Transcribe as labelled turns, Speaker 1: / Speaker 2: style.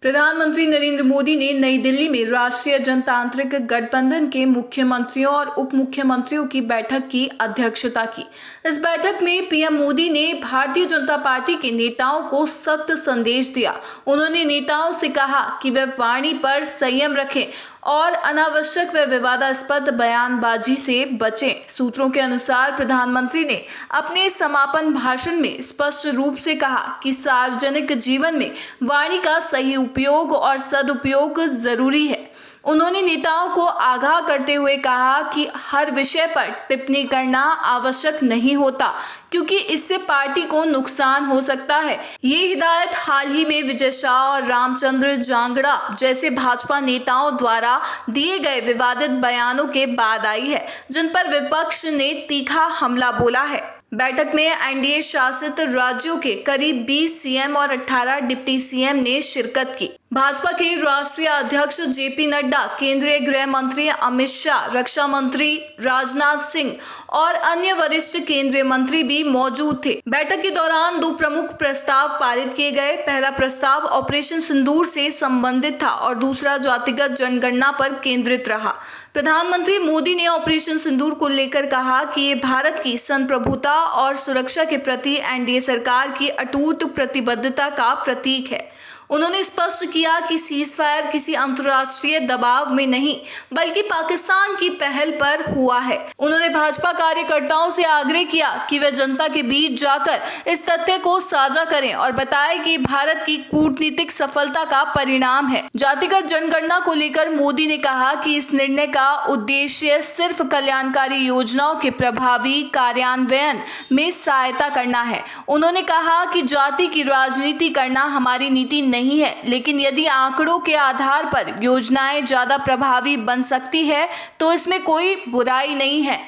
Speaker 1: प्रधानमंत्री नरेंद्र मोदी ने नई दिल्ली में राष्ट्रीय जनतांत्रिक गठबंधन के मुख्यमंत्रियों और उप मुख्यमंत्रियों की बैठक की अध्यक्षता की। इस बैठक में पीएम मोदी ने भारतीय जनता पार्टी के नेताओं को सख्त संदेश दिया। उन्होंने नेताओं से कहा कि वे वाणी पर संयम रखें और अनावश्यक व विवादास्पद बयानबाजी से बचें। सूत्रों के अनुसार प्रधानमंत्री ने अपने समापन भाषण में स्पष्ट रूप से कहा कि सार्वजनिक जीवन में वाणी का सही उपयोग और सदुपयोग जरूरी है। उन्होंने नेताओं को आगाह करते हुए कहा कि हर विषय पर टिप्पणी करना आवश्यक नहीं होता, क्योंकि इससे पार्टी को नुकसान हो सकता है। ये हिदायत हाल ही में विजय शाह और रामचंद्र जांगड़ा जैसे भाजपा नेताओं द्वारा दिए गए विवादित बयानों के बाद आई है, जिन पर विपक्ष ने तीखा हमला बोला है। बैठक में एनडीए शासित राज्यों के करीब 20 सीएम और 18 डिप्टी सीएम ने शिरकत की। भाजपा के राष्ट्रीय अध्यक्ष जेपी नड्डा, केंद्रीय गृह मंत्री अमित शाह, रक्षा मंत्री राजनाथ सिंह और अन्य वरिष्ठ केंद्रीय मंत्री भी मौजूद थे। बैठक के दौरान 2 प्रमुख प्रस्ताव पारित किए गए। पहला प्रस्ताव ऑपरेशन सिंदूर से संबंधित था और दूसरा जातिगत जनगणना पर केंद्रित रहा। प्रधानमंत्री मोदी ने ऑपरेशन सिंदूर को लेकर कहा कि ये भारत की संप्रभुता और सुरक्षा के प्रति एनडीए सरकार की अटूट प्रतिबद्धता का प्रतीक है। उन्होंने स्पष्ट किया कि सीज़फायर किसी अंतर्राष्ट्रीय दबाव में नहीं, बल्कि पाकिस्तान की पहल पर हुआ है। उन्होंने भाजपा कार्यकर्ताओं से आग्रह किया कि वे जनता के बीच जाकर इस तथ्य को साझा करें और बताएं कि भारत की कूटनीतिक सफलता का परिणाम है। जातिगत जनगणना को लेकर मोदी ने कहा कि इस निर्णय का उद्देश्य सिर्फ कल्याणकारी योजनाओं के प्रभावी कार्यान्वयन में सहायता करना है। उन्होंने कहा कि जाति की राजनीति करना हमारी नीति नहीं है, लेकिन यदि आंकड़ों के आधार पर योजनाएं ज्यादा प्रभावी बन सकती है तो इसमें कोई बुराई नहीं है।